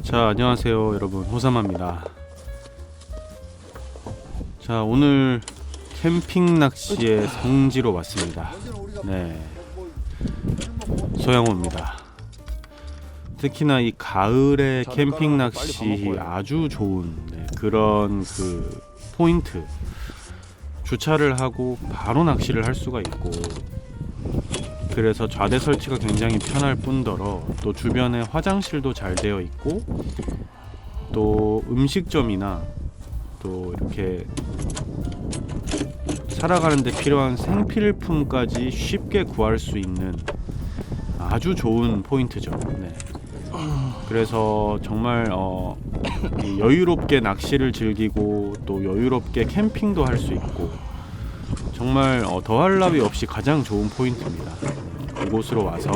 자, 안녕하세요 여러분, 호사마입니다. 자, 오늘 캠핑 낚시의 성지로 왔습니다. 네, 소양호입니다. 특히나 이 가을에 캠핑 낚시 아주 좋은 그런 그 포인트, 주차를 하고 바로 낚시를 할 수가 있고, 그래서 좌대 설치가 굉장히 편할 뿐더러 또 주변에 화장실도 잘 되어 있고, 또 음식점이나 또 이렇게 살아가는데 필요한 생필품까지 쉽게 구할 수 있는 아주 좋은 포인트죠. 네. 그래서 정말 여유롭게 낚시를 즐기고 또 여유롭게 캠핑도 할 수 있고, 정말 더할 나위 없이 가장 좋은 포인트입니다. 이곳으로 와서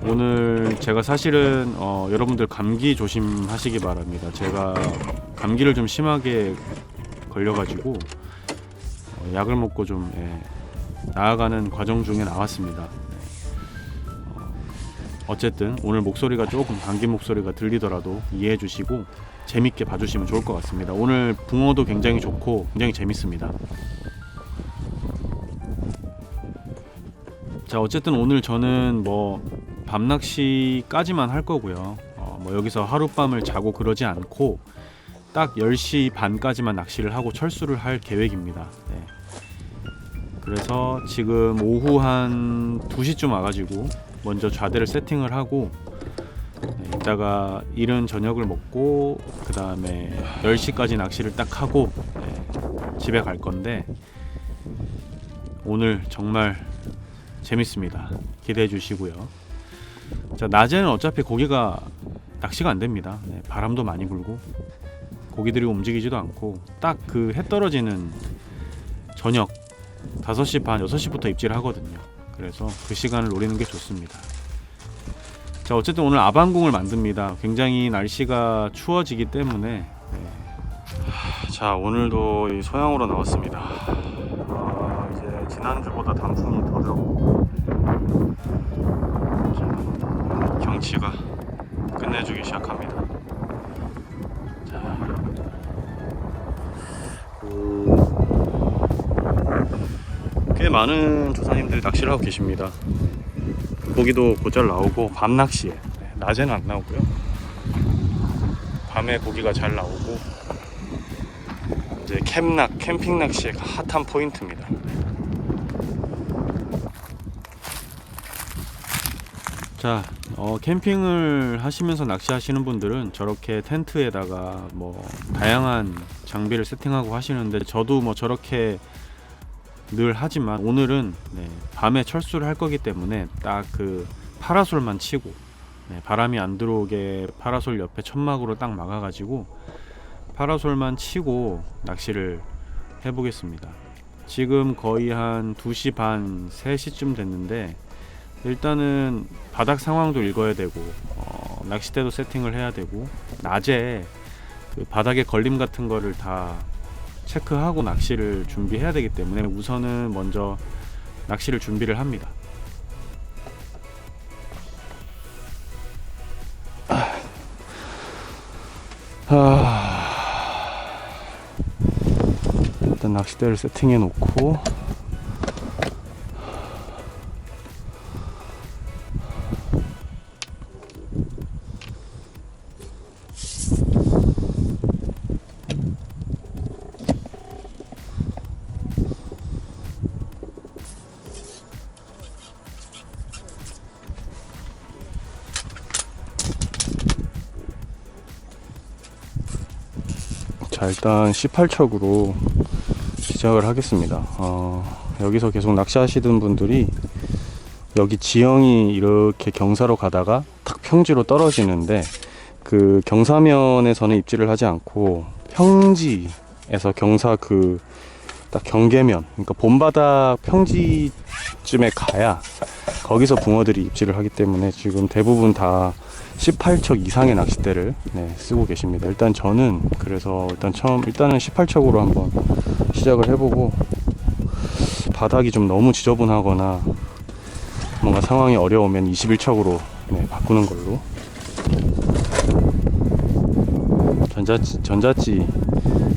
오늘 제가 사실은 여러분들 감기 조심하시기 바랍니다. 제가 감기를 좀 심하게 걸려가지고 약을 먹고 좀 나아가는 과정 중에 나왔습니다. 어쨌든 오늘 목소리가 조금 감기 목소리가 들리더라도 이해해 주시고 재밌게 봐주시면 좋을 것 같습니다. 오늘 붕어도 굉장히 좋고 굉장히 재밌습니다. 자, 어쨌든 오늘 저는 밤낚시까지만 할 거고요. 여기서 하룻밤을 자고 그러지 않고 딱 10시 반까지만 낚시를 하고 철수를 할 계획입니다. 네. 그래서 지금 오후 한 2시쯤 와가지고 먼저 좌대를 세팅을 하고, 이따가 이른 저녁을 먹고 그 다음에 10시까지 낚시를 딱 하고 집에 갈 건데, 오늘 정말 재밌습니다. 기대해 주시고요. 자, 낮에는 어차피 고기가 낚시가 안 됩니다. 바람도 많이 불고 고기들이 움직이지도 않고, 딱 그 해 떨어지는 저녁 5시 반, 6시부터 입질을 하거든요. 그래서 그 시간을 노리는 게 좋습니다. 자, 어쨌든 오늘 아방궁을 만듭니다. 굉장히 날씨가 추워지기 때문에 자, 오늘도 이 소양으로 나왔습니다. 이제 지난주보다 단풍이 더 들었고, 경치가 끝내주기 시작합니다. 자, 꽤 많은 조사님들이 낚시를 하고 계십니다. 고기도 곧잘 나오고, 밤 낚시에, 낮에는 안 나오고요. 밤에 고기가 잘 나오고, 이제 캠핑 낚시의 핫한 포인트입니다. 자, 캠핑을 하시면서 낚시하시는 분들은 저렇게 텐트에다가 다양한 장비를 세팅하고 하시는데, 저도 저렇게 늘 하지만 오늘은 밤에 철수를 할 거기 때문에 딱 그 파라솔만 치고, 바람이 안 들어오게 파라솔 옆에 천막으로 딱 막아가지고 파라솔만 치고 낚시를 해보겠습니다. 지금 거의 한 2시 반, 3시쯤 됐는데, 일단은 바닥 상황도 읽어야 되고 낚싯대도 세팅을 해야 되고, 낮에 그 바닥에 걸림 같은 거를 다 체크하고 낚시를 준비해야 되기 때문에 우선은 먼저 낚시를 준비를 합니다. 일단 낚싯대를 세팅해 놓고, 자, 일단 18척으로 시작을 하겠습니다. 여기서 계속 낚시하시던 분들이 여기 지형이 이렇게 경사로 가다가 탁 평지로 떨어지는데, 그 경사면에서는 입질을 하지 않고 평지에서 경사 그 딱 경계면, 그러니까 본바닥 평지쯤에 가야 거기서 붕어들이 입질을 하기 때문에 지금 대부분 다 18척 이상의 낚싯대를 쓰고 계십니다. 일단 저는 그래서 일단은 18척으로 한번 시작을 해보고, 바닥이 좀 너무 지저분하거나 뭔가 상황이 어려우면 21척으로 바꾸는 걸로 전자찌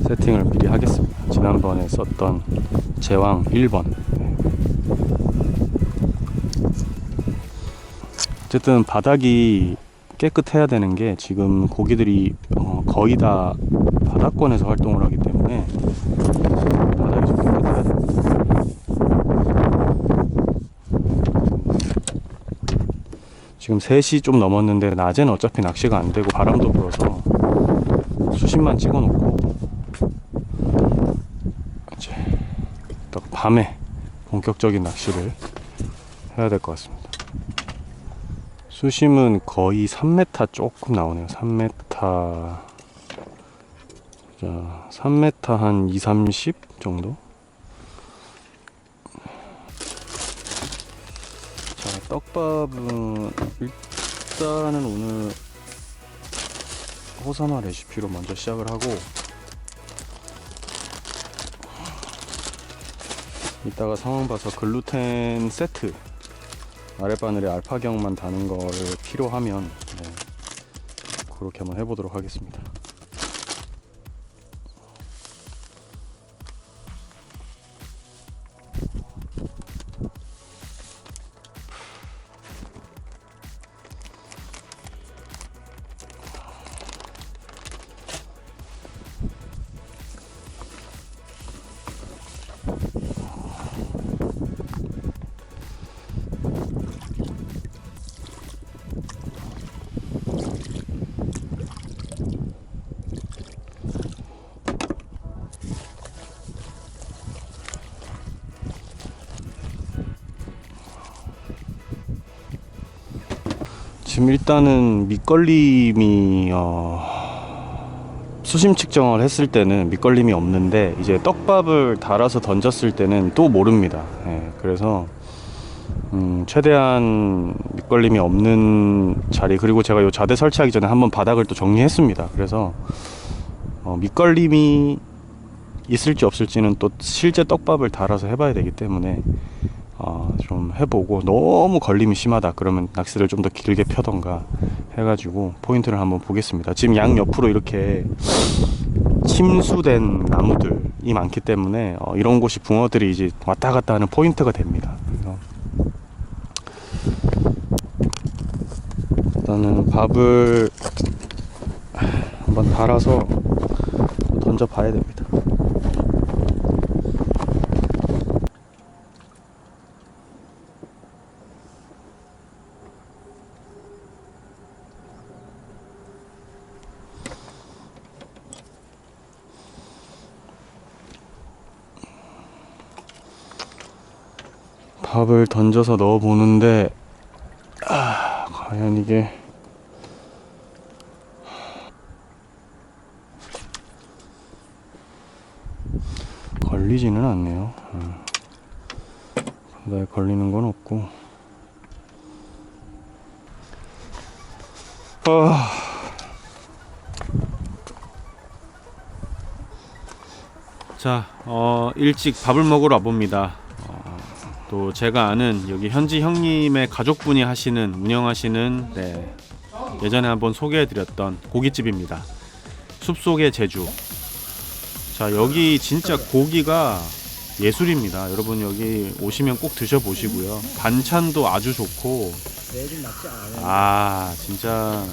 세팅을 미리 하겠습니다. 지난번에 썼던 제왕 1번. 어쨌든 바닥이 깨끗해야 되는 게, 지금 고기들이 거의 다 바닥권에서 활동을 하기 때문에 바닥이 좀 깨끗해야 됩니다. 지금 3시 좀 넘었는데 낮에는 어차피 낚시가 안 되고 바람도 불어서 수심만 찍어 놓고 이제 딱 밤에 본격적인 낚시를 해야 될 것 같습니다. 수심은 거의 3m 조금 나오네요. 3m. 자, 3m 한 2, 30 정도? 자, 떡밥은 일단은 오늘 호사마 레시피로 먼저 시작을 하고, 이따가 상황 봐서 글루텐 세트, 아랫바늘에 알파경만 다는 거를 필요하면 그렇게 한번 해보도록 하겠습니다. 지금 일단은 밑걸림이 수심 측정을 했을 때는 밑걸림이 없는데, 이제 떡밥을 달아서 던졌을 때는 또 모릅니다. 그래서 최대한 밑걸림이 없는 자리, 그리고 제가 요 자대 설치하기 전에 한번 바닥을 또 정리했습니다. 그래서 밑걸림이 있을지 없을지는 또 실제 떡밥을 달아서 해봐야 되기 때문에 좀 해보고, 너무 걸림이 심하다 그러면 낚시를 좀 더 길게 펴던가 해가지고 포인트를 한번 보겠습니다. 지금 양 옆으로 이렇게 침수된 나무들이 많기 때문에 이런 곳이 붕어들이 이제 왔다 갔다 하는 포인트가 됩니다. 그래서 일단은 밥을 한번 달아서 던져 봐야 됩니다. 밥을 던져서 넣어 보는데 과연 이게 걸리지는 않네요. 바다에 걸리는 건 없고. 자, 일찍 밥을 먹으러 와봅니다. 또 제가 아는 여기 현지 형님의 가족분이 운영하시는 예전에 한번 소개해드렸던 고깃집입니다. 숲속의 제주. 자, 여기 진짜 고기가 예술입니다. 여러분 여기 오시면 꼭 드셔보시고요. 반찬도 아주 좋고, 진짜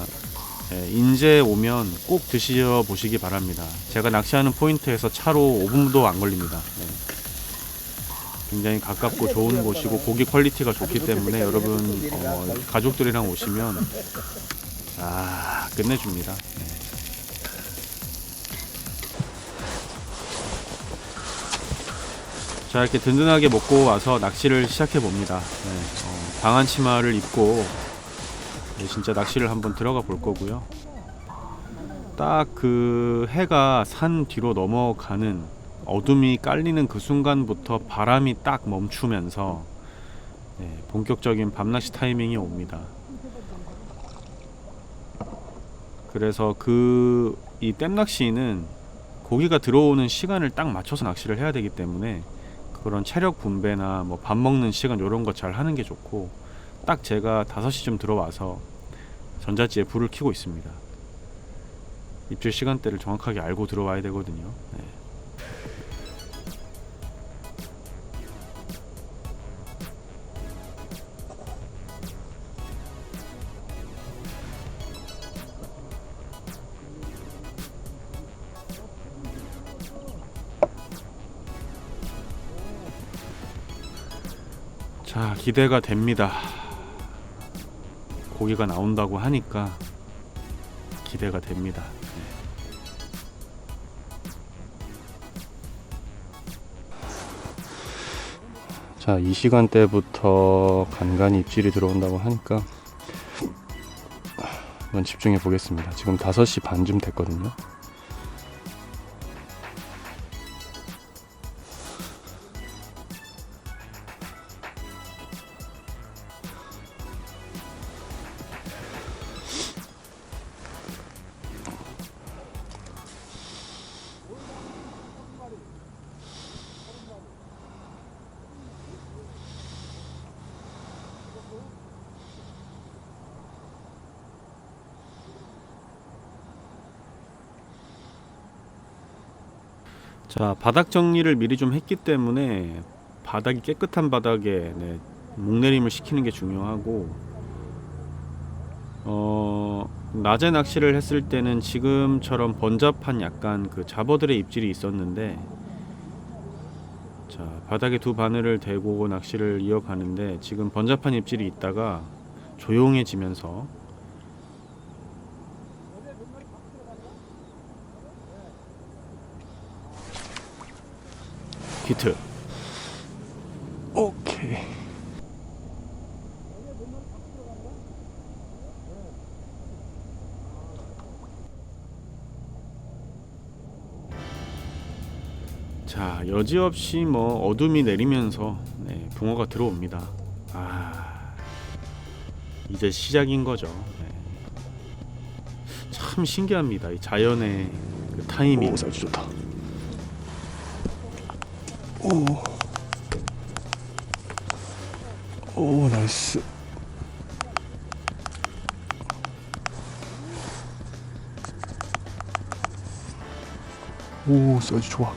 인제 오면 꼭 드셔보시기 바랍니다. 제가 낚시하는 포인트에서 차로 5분도 안 걸립니다. 굉장히 가깝고 좋은 곳이고 고기 퀄리티가 좋기 때문에 여러분 가족들이랑 오시면 끝내줍니다. 자, 이렇게 든든하게 먹고 와서 낚시를 시작해 봅니다. 방한 치마를 입고 진짜 낚시를 한번 들어가 볼 거고요. 딱 그 해가 산 뒤로 넘어가는, 어둠이 깔리는 그 순간부터 바람이 딱 멈추면서 본격적인 밤낚시 타이밍이 옵니다. 그래서 이 댐낚시는 고기가 들어오는 시간을 딱 맞춰서 낚시를 해야 되기 때문에 그런 체력 분배나 밥 먹는 시간 이런 거 잘 하는 게 좋고, 딱 제가 5시쯤 들어와서 전자지에 불을 켜고 있습니다. 입질 시간대를 정확하게 알고 들어와야 되거든요. 네. 자, 기대가 됩니다. 고기가 나온다고 하니까 기대가 됩니다. 자, 이 시간대부터 간간히 입질이 들어온다고 하니까 한번 집중해 보겠습니다. 지금 5시 반쯤 됐거든요. 자, 바닥 정리를 미리 좀 했기 때문에 바닥이 깨끗한 바닥에 목내림을 시키는 게 중요하고, 낮에 낚시를 했을 때는 지금처럼 번잡한 약간 그 잡어들의 입질이 있었는데, 자, 바닥에 두 바늘을 대고 낚시를 이어가는데 지금 번잡한 입질이 있다가 조용해지면서 히트. 오케이. 자, 여지없이 뭐 어둠이 내리면서 붕어가 들어옵니다. 아, 이제 시작인 거죠. 참 신기합니다. 이 자연의 그 타이밍. 오, 사이즈 좋다. 오, 오, 나이스. 오, 사이즈 좋아.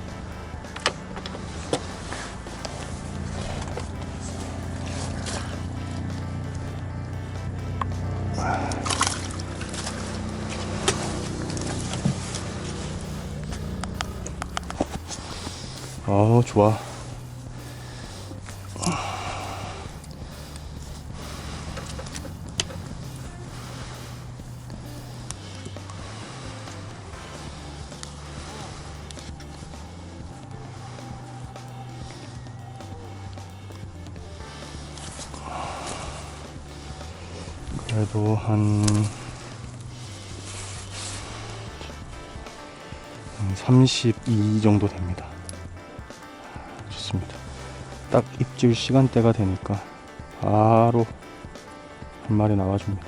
아, 좋아. 그래도 한 32 정도 됩니다. 좋습니다. 딱 입질 시간대가 되니까 바로 한 마리 나와줍니다.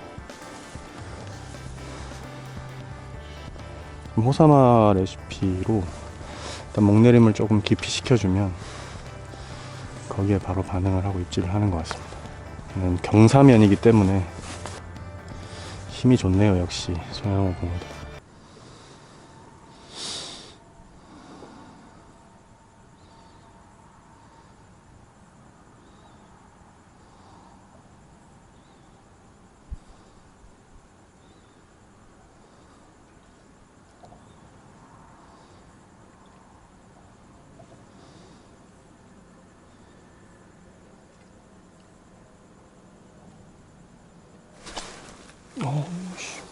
호사마 레시피로 일단 목내림을 조금 깊이 시켜주면 거기에 바로 반응을 하고 입질을 하는 것 같습니다. 이는 경사면이기 때문에 힘이 좋네요. 역시 소형어 붕어도. 씨.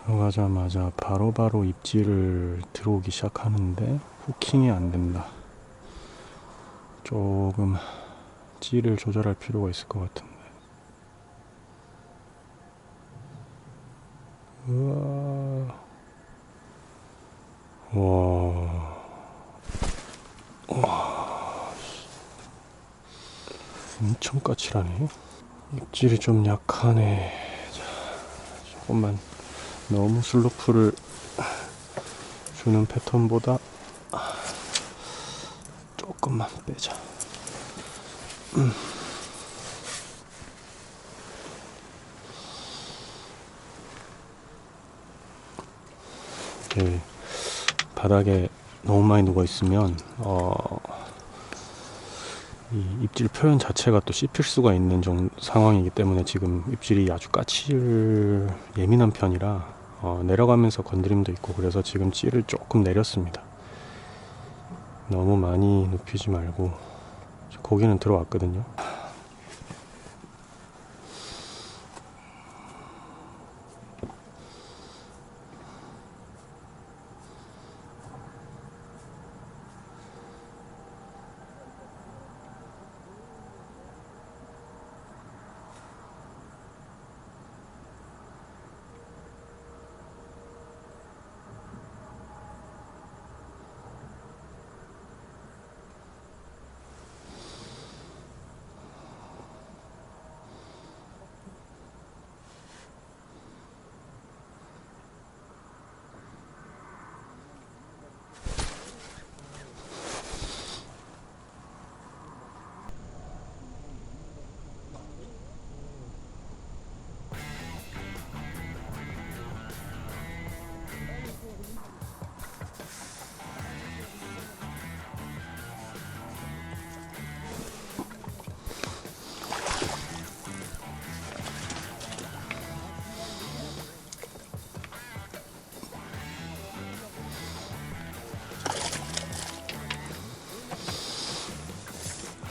들어가자마자 바로바로 입질을 들어오기 시작하는데 후킹이 안 된다. 조금 찌를 조절할 필요가 있을 것 같은데. 우와. 와. 엄청 까칠하네. 입질이 좀 약하네. 자, 조금만 너무 슬로프를 주는 패턴보다 조금만 빼자. 이렇게 바닥에 너무 많이 누워 있으면 이 입질 표현 자체가 또 씹힐 수가 있는 상황이기 때문에 지금 입질이 아주 예민한 편이라 내려가면서 건드림도 있고, 그래서 지금 찌를 조금 내렸습니다. 너무 많이 눕히지 말고. 고기는 들어왔거든요.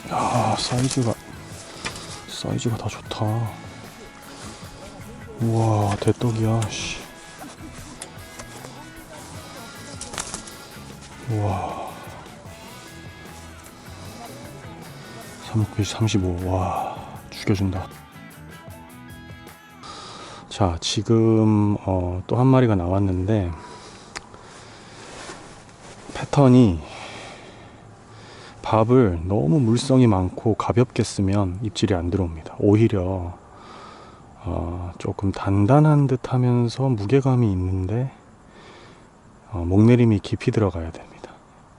야, 사이즈가 다 좋다. 우와, 대떡이야. 씨. 우와, 35. 와, 죽여준다. 자, 지금 또 한 마리가 나왔는데, 패턴이 밥을 너무 물성이 많고 가볍게 쓰면 입질이 안 들어옵니다. 오히려 조금 단단한 듯 하면서 무게감이 있는데 목내림이 깊이 들어가야 됩니다.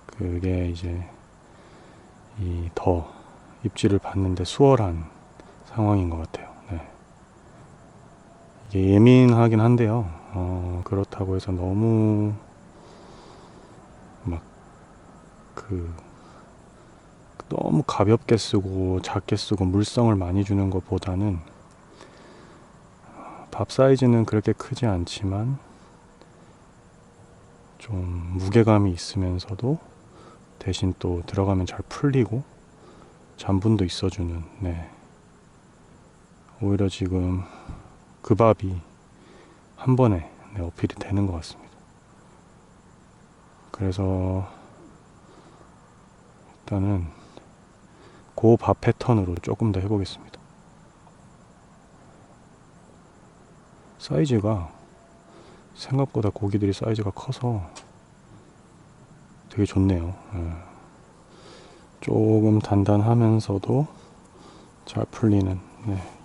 그게 이제 더 입질을 받는데 수월한 상황인 것 같아요. 네. 이게 예민하긴 한데요. 그렇다고 해서 너무 너무 가볍게 쓰고 작게 쓰고 물성을 많이 주는 것보다는 밥 사이즈는 그렇게 크지 않지만 좀 무게감이 있으면서도 대신 또 들어가면 잘 풀리고 잔분도 있어주는, 네. 오히려 지금 그 밥이 한 번에 어필이 되는 것 같습니다. 그래서 일단은 그 밥 패턴으로 조금 더 해보겠습니다. 사이즈가 생각보다 고기들이 사이즈가 커서 되게 좋네요. 조금 단단하면서도 잘 풀리는,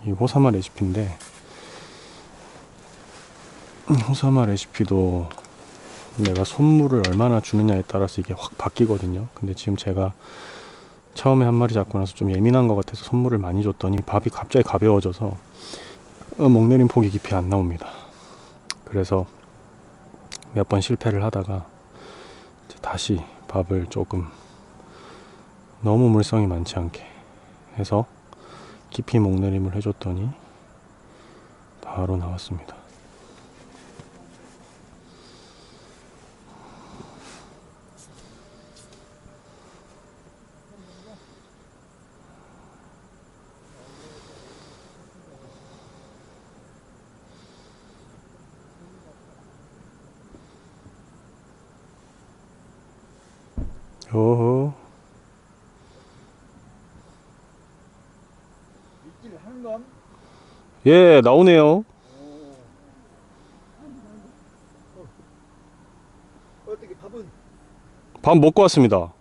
이 호사마 레시피인데, 호사마 레시피도 내가 손물을 얼마나 주느냐에 따라서 이게 확 바뀌거든요. 근데 지금 제가 처음에 한 마리 잡고 나서 좀 예민한 것 같아서 손물을 많이 줬더니 밥이 갑자기 가벼워져서 목내림 폭이 깊이 안 나옵니다. 그래서 몇 번 실패를 하다가 다시 밥을 조금 너무 물성이 많지 않게 해서 깊이 목내림을 해줬더니 바로 나왔습니다. 어허. 입질 하는 건? 예, 나오네요. 어떻게 밥은? 밥 먹고 왔습니다.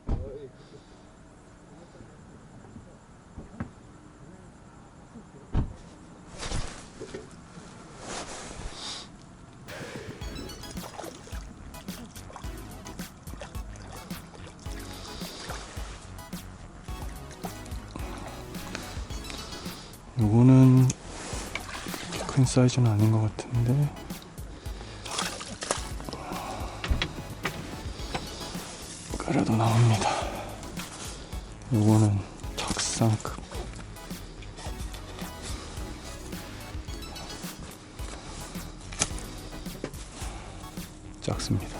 요거는 그렇게 큰 사이즈는 아닌 것 같은데 그래도 나옵니다. 요거는 적상급. 작습니다.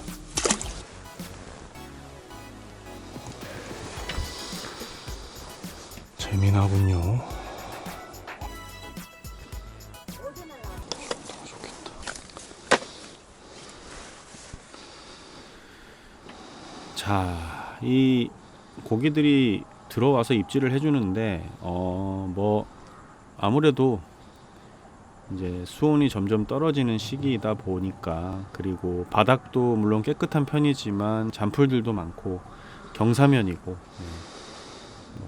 재미나군요. 자, 이 고기들이 들어와서 입질을 해주는데 뭐 아무래도 이제 수온이 점점 떨어지는 시기이다 보니까, 그리고 바닥도 물론 깨끗한 편이지만 잔풀들도 많고 경사면이고,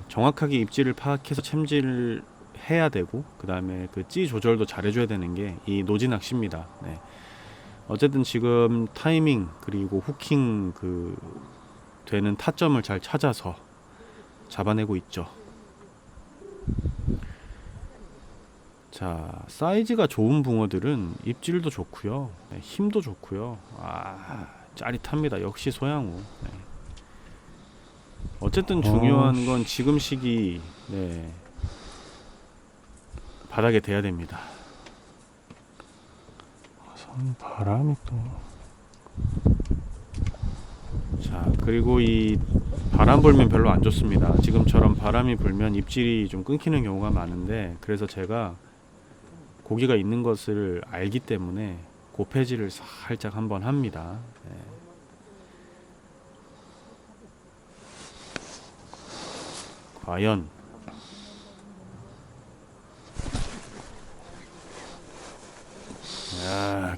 정확하게 입질을 파악해서 챔질을 해야 되고, 그 다음에 그 찌 조절도 잘 해줘야 되는 게 이 노지 낚시입니다. 네. 어쨌든 지금 타이밍 그리고 후킹 그 되는 타점을 잘 찾아서 잡아내고 있죠. 자, 사이즈가 좋은 붕어들은 입질도 좋고요, 네, 힘도 좋고요. 짜릿합니다. 역시 소양호. 네. 어쨌든 중요한 건 지금 시기, 네, 바닥에 대야 됩니다. 바람이 또. 자, 그리고 이 바람 불면 별로 안 좋습니다. 지금처럼 바람이 불면 입질이 좀 끊기는 경우가 많은데, 그래서 제가 고기가 있는 것을 알기 때문에 고패질을 살짝 한번 합니다. 네. 과연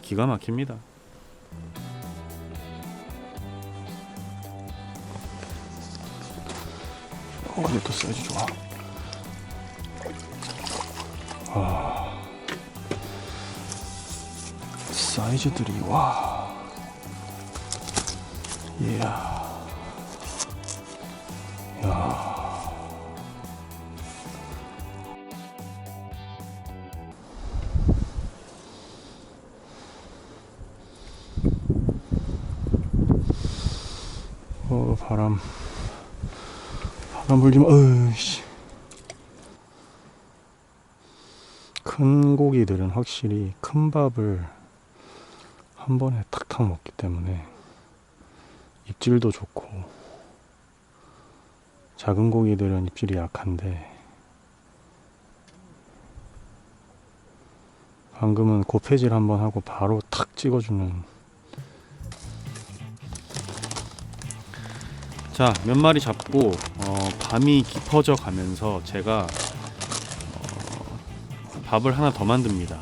기가 막힙니다. 이것도 사이즈 좋아. 사이즈들이 와. 이야. 야. 바람 불지 마. 어이씨. 큰 고기들은 확실히 큰 밥을 한 번에 탁탁 먹기 때문에 입질도 좋고, 작은 고기들은 입질이 약한데, 방금은 고패질 한번 하고 바로 탁 찍어주는. 자, 몇 마리 잡고 밤이 깊어져 가면서 제가 밥을 하나 더 만듭니다.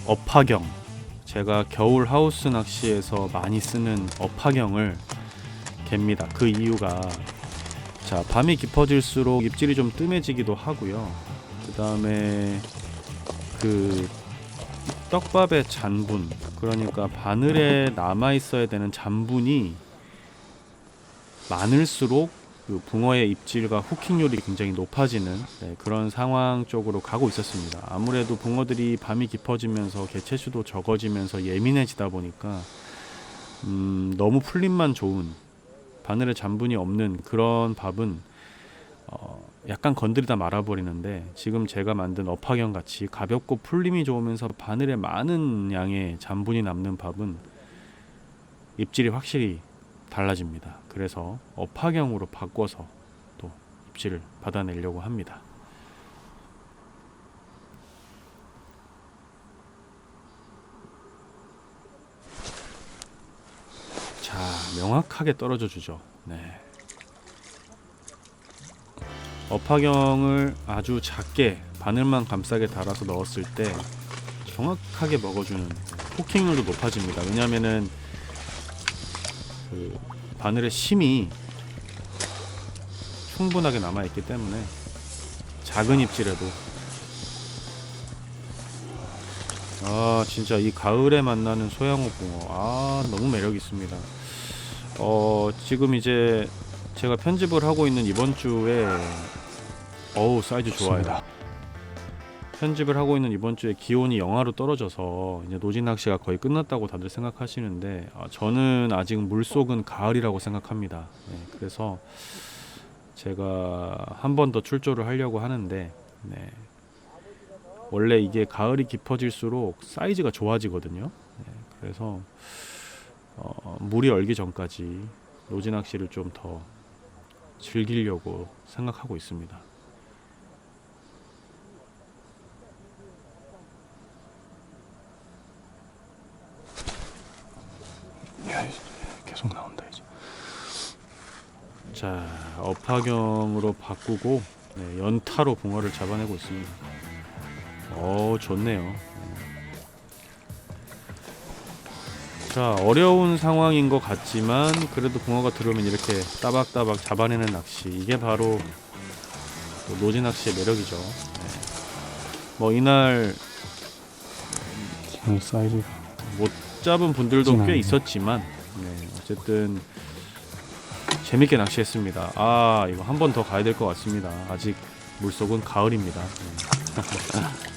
업화경. 제가 겨울 하우스 낚시에서 많이 쓰는 업화경을 갭니다. 그 이유가, 자, 밤이 깊어질수록 입질이 좀 뜸해지기도 하고요. 그 다음에 그 떡밥의 잔분, 그러니까 바늘에 남아 있어야 되는 잔분이 많을수록 그 붕어의 입질과 후킹률이 굉장히 높아지는, 네, 그런 상황 쪽으로 가고 있었습니다. 아무래도 붕어들이 밤이 깊어지면서 개체수도 적어지면서 예민해지다 보니까 너무 풀림만 좋은, 바늘에 잔분이 없는 그런 밥은 약간 건드리다 말아버리는데, 지금 제가 만든 업화경 같이 가볍고 풀림이 좋으면서 바늘에 많은 양의 잔분이 남는 밥은 입질이 확실히 달라집니다. 그래서 업화경으로 바꿔서 또 입질을 받아내려고 합니다. 자, 명확하게 떨어져 주죠. 네. 업화경을 아주 작게 바늘만 감싸게 달아서 넣었을 때 정확하게 먹어주는, 후킹률도 높아집니다. 왜냐면은 그 바늘의 심이 충분하게 남아있기 때문에 작은 입질에도, 진짜 이 가을에 만나는 소양호 붕어, 너무 매력 있습니다. 지금 이제 제가 편집을 하고 있는 이번 주에 사이즈 좋아요. 편집을 하고 있는 이번 주에 기온이 영하로 떨어져서 이제 노지 낚시가 거의 끝났다고 다들 생각하시는데 저는 아직 물속은 가을이라고 생각합니다. 네, 그래서 제가 한 번 더 출조를 하려고 하는데 네, 원래 이게 가을이 깊어질수록 사이즈가 좋아지거든요. 네, 그래서 물이 얼기 전까지 노지 낚시를 좀 더 즐기려고 생각하고 있습니다. 야, 계속 나온다 이제. 자, 업화경으로 바꾸고 네, 연타로 붕어를 잡아내고 있습니다. 좋네요. 자, 어려운 상황인 것 같지만 그래도 붕어가 들어오면 이렇게 따박따박 잡아내는 낚시, 이게 바로 또 노지 낚시의 매력이죠. 네. 뭐 이날 지금 사이즈가 못 잡은 분들도 크진 꽤 않네. 있었지만 네, 어쨌든 재밌게 낚시했습니다. 이거 한 번 더 가야 될 것 같습니다. 아직 물속은 가을입니다. 네.